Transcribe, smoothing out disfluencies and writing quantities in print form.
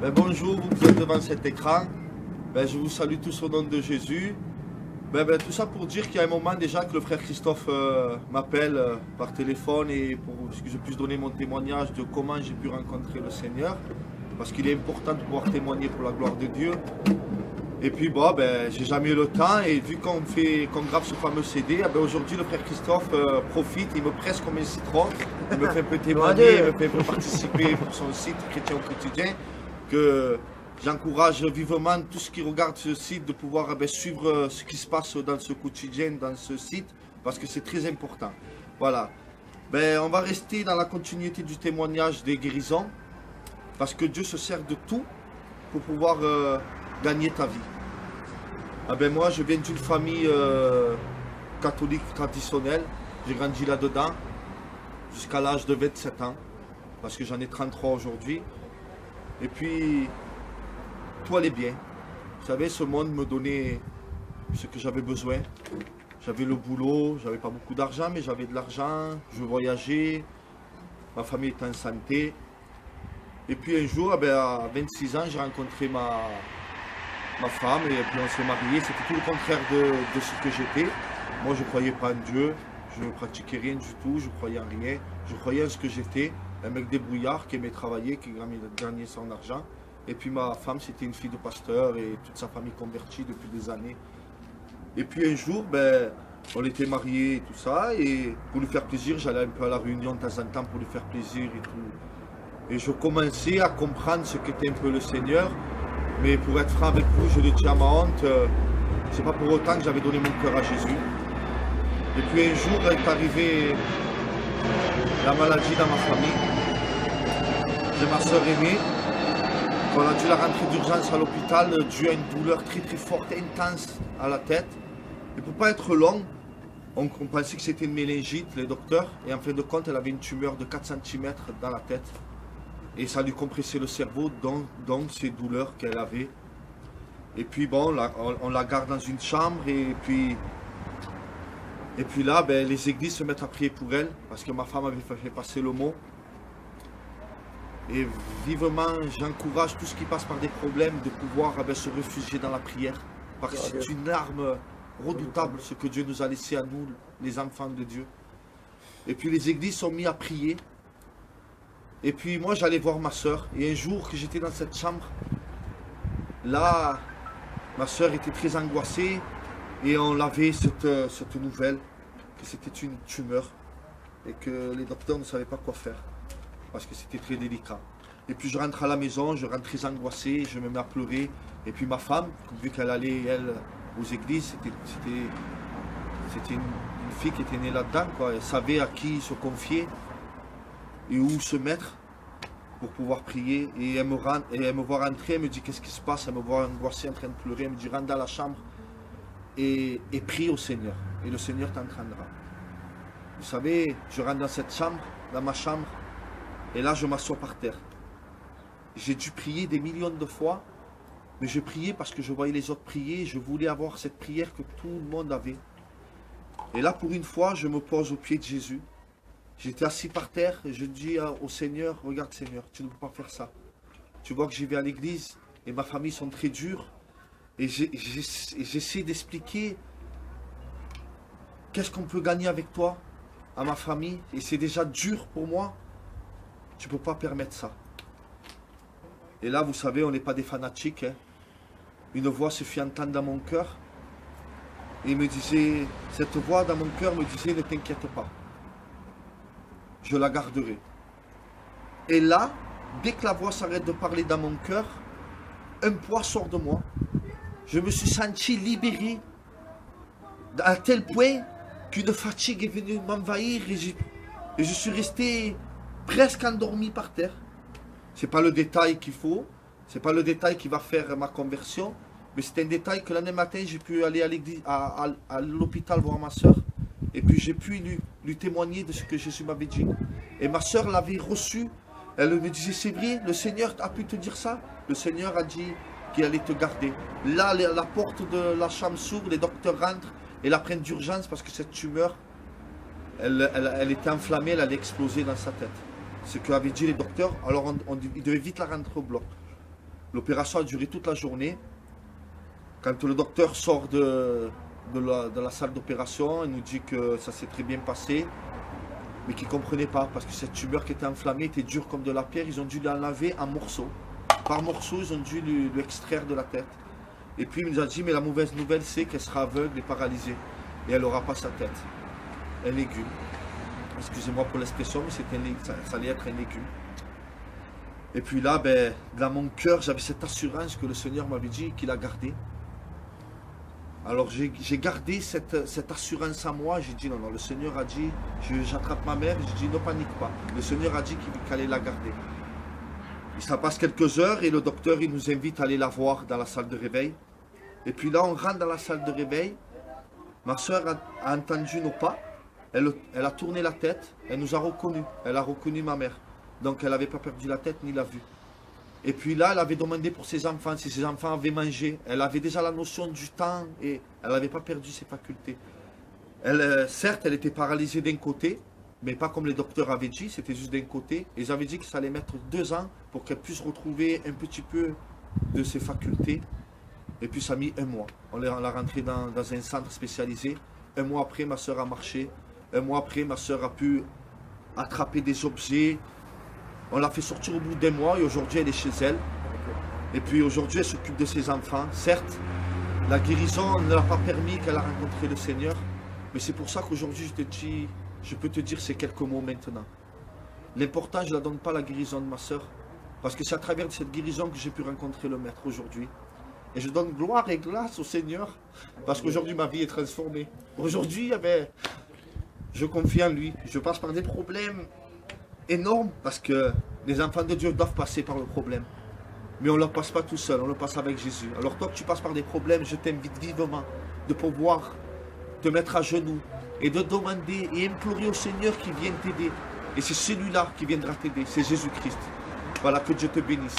Bonjour, vous êtes devant cet écran. Je vous salue tous au nom de Jésus. Tout ça pour dire qu'il y a un moment déjà que le frère Christophe m'appelle par téléphone et pour que je puisse donner mon témoignage de comment j'ai pu rencontrer le Seigneur. Parce qu'il est important de pouvoir témoigner pour la gloire de Dieu. Et puis j'ai jamais eu le temps et vu qu'on grave ce fameux CD, aujourd'hui le frère Christophe profite, il me presse comme un citron, il me fait un peu témoigner, il me fait un peu participer pour son site Chrétien au quotidien, que j'encourage vivement tous ceux qui regardent ce site de pouvoir suivre ce qui se passe dans ce quotidien, dans ce site, parce que c'est très important. Voilà. On va rester dans la continuité du témoignage des guérisons, parce que Dieu se sert de tout pour pouvoir gagner ta vie. Moi, je viens d'une famille catholique traditionnelle. J'ai grandi là-dedans jusqu'à l'âge de 27 ans, parce que j'en ai 33 aujourd'hui. Et puis, tout allait bien. Vous savez, ce monde me donnait ce que j'avais besoin. J'avais le boulot, j'avais pas beaucoup d'argent, mais j'avais de l'argent, je voyageais, ma famille était en santé. Et puis un jour, à 26 ans, j'ai rencontré ma femme et puis on s'est mariés. C'était tout le contraire de ce que j'étais. Moi, je ne croyais pas en Dieu, je ne pratiquais rien du tout, je ne croyais en rien. Je croyais en ce que j'étais, un mec débrouillard qui aimait travailler, qui gagnait son argent. Et puis ma femme, c'était une fille de pasteur et toute sa famille convertie depuis des années. Et puis un jour, on était mariés et tout ça. Et pour lui faire plaisir, j'allais un peu à la réunion de temps en temps pour lui faire plaisir et tout. Et je commençais à comprendre ce qu'était un peu le Seigneur. Mais pour être franc avec vous, je le dis à ma honte, c'est pas pour autant que j'avais donné mon cœur à Jésus. Et puis un jour est arrivée la maladie dans ma famille. J'ai ma soeur aînée. On a dû la rentrer d'urgence à l'hôpital dû à une douleur très très forte, intense à la tête. Et pour pas être long, on pensait que c'était une méningite, les docteurs. Et en fin de compte, elle avait une tumeur de 4 cm dans la tête. Et ça lui compressait le cerveau, donc ces douleurs qu'elle avait. Et puis on la garde dans une chambre et puis là, les églises se mettent à prier pour elle, parce que ma femme avait fait passer le mot. Et vivement, j'encourage tout ce qui passe par des problèmes de pouvoir se réfugier dans la prière. Parce que c'est une arme redoutable, ce que Dieu nous a laissé à nous, les enfants de Dieu. Et puis les églises sont mis à prier. Et puis moi j'allais voir ma soeur, et un jour que j'étais dans cette chambre, là, ma soeur était très angoissée, et on avait cette nouvelle, que c'était une tumeur, et que les docteurs ne savaient pas quoi faire, parce que c'était très délicat. Et puis je rentre à la maison, je rentre très angoissé, je me mets à pleurer, et puis ma femme, vu qu'elle allait, elle, aux églises, c'était une fille qui était née là-dedans, quoi. Elle savait à qui se confier, et où se mettre pour pouvoir prier. Et elle me voit rentrer, elle me dit qu'est-ce qui se passe, elle me voit angoissée en train de pleurer, elle me dit rentre dans la chambre et prie au Seigneur, et le Seigneur t'entendra. Vous savez, je rentre dans cette chambre, dans ma chambre, et là je m'assois par terre. J'ai dû prier des millions de fois, mais je priais parce que je voyais les autres prier, je voulais avoir cette prière que tout le monde avait. Et là pour une fois, je me pose au pied de Jésus. J'étais assis par terre et je dis au Seigneur, regarde Seigneur, tu ne peux pas faire ça. Tu vois que j'y vais à l'église et ma famille sont très dures. Et j'essaie d'expliquer qu'est-ce qu'on peut gagner avec toi, à ma famille. Et c'est déjà dur pour moi. Tu ne peux pas permettre ça. Et là, vous savez, on n'est pas des fanatiques. Hein. Une voix se fit entendre dans mon cœur. Et il me disait, cette voix dans mon cœur me disait, ne t'inquiète pas. Je la garderai. Et là, dès que la voix s'arrête de parler dans mon cœur, un poids sort de moi. Je me suis senti libéré à tel point qu'une fatigue est venue m'envahir et je suis resté presque endormi par terre. C'est pas le détail qu'il faut, c'est pas le détail qui va faire ma conversion, mais c'est un détail que l'année matin j'ai pu aller à l'église, à l'hôpital voir ma soeur. Et puis j'ai pu lui témoigner de ce que Jésus m'avait dit. Et ma soeur l'avait reçu. Elle me disait, c'est vrai, le Seigneur a pu te dire ça. Le Seigneur a dit qu'il allait te garder. Là, la porte de la chambre s'ouvre, les docteurs rentrent et la prennent d'urgence parce que cette tumeur, elle était enflammée, elle allait exploser dans sa tête. Ce qu'avaient dit les docteurs, alors ils devaient vite la rentrer au bloc. L'opération a duré toute la journée. Quand le docteur sort de la salle d'opération, il nous dit que ça s'est très bien passé, mais qu'il ne comprenait pas, parce que cette tumeur qui était enflammée était dure comme de la pierre. Ils ont dû l'enlever en morceaux. Par morceaux, ils ont dû l'extraire de la tête. Et puis il nous a dit, mais la mauvaise nouvelle, c'est qu'elle sera aveugle et paralysée. Et elle n'aura pas sa tête. Un légume. Excusez-moi pour l'expression, mais ça allait être un légume. Et puis là, ben, dans mon cœur, j'avais cette assurance que le Seigneur m'avait dit qu'il a gardé. Alors j'ai gardé cette assurance à moi. J'ai dit, non, le Seigneur a dit, j'attrape ma mère. J'ai dit, ne panique pas. Le Seigneur a dit qu'il allait la garder. Et ça passe quelques heures et le docteur, il nous invite à aller la voir dans la salle de réveil. Et puis là, on rentre dans la salle de réveil. Ma soeur a entendu nos pas. Elle a tourné la tête. Elle nous a reconnus. Elle a reconnu ma mère. Donc, elle n'avait pas perdu la tête ni la vue. Et puis là, elle avait demandé pour ses enfants, si ses enfants avaient mangé. Elle avait déjà la notion du temps et elle n'avait pas perdu ses facultés. Certes, elle était paralysée d'un côté, mais pas comme les docteurs avaient dit, c'était juste d'un côté. Ils avaient dit que ça allait mettre 2 ans pour qu'elle puisse retrouver un petit peu de ses facultés. Et puis ça a mis 1 mois. On l'a rentrée dans un centre spécialisé. 1 mois après, ma soeur a marché. 1 mois après, ma soeur a pu attraper des objets. On l'a fait sortir au bout d'1 mois et aujourd'hui elle est chez elle. Et puis aujourd'hui elle s'occupe de ses enfants. Certes, la guérison ne l'a pas permis qu'elle a rencontré le Seigneur. Mais c'est pour ça qu'aujourd'hui je peux te dire ces quelques mots maintenant. L'important, je ne la donne pas la guérison de ma soeur. Parce que c'est à travers cette guérison que j'ai pu rencontrer le Maître aujourd'hui. Et je donne gloire et grâce au Seigneur. Parce qu'aujourd'hui ma vie est transformée. Aujourd'hui, je confie en lui. Je passe par des problèmes énorme parce que les enfants de Dieu doivent passer par le problème. Mais on ne le passe pas tout seul, on le passe avec Jésus. Alors toi que tu passes par des problèmes, je t'invite vivement de pouvoir te mettre à genoux et de demander et implorer au Seigneur qui vienne t'aider. Et c'est celui-là qui viendra t'aider, c'est Jésus-Christ. Voilà, que Dieu te bénisse.